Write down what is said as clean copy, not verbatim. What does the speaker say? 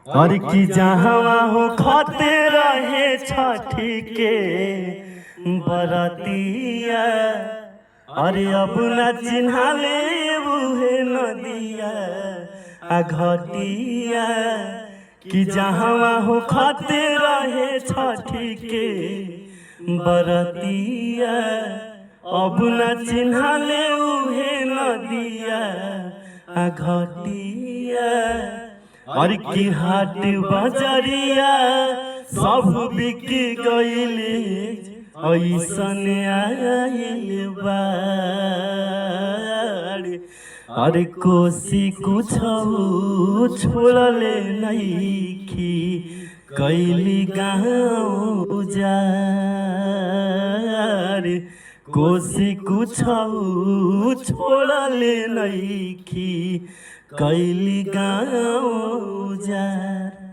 और की जहाँ हो खाते रहे छठी के बरतिया। अरे अब न चिन्हाले उहे नदिया आ घटिया। कि जहाँ हो खाते रहे छठी के बरतिया। अब न चिन्हाले उहे नदिया आ घटिया। और की हाट बजरिया सब बिक गइले ऐसन आइल बाड़। और कोसी कुछ छोड़ले नइखी कैली गाँव उजार। कोसी कुछ छोड़ले नइखी कैली गाँव उजार।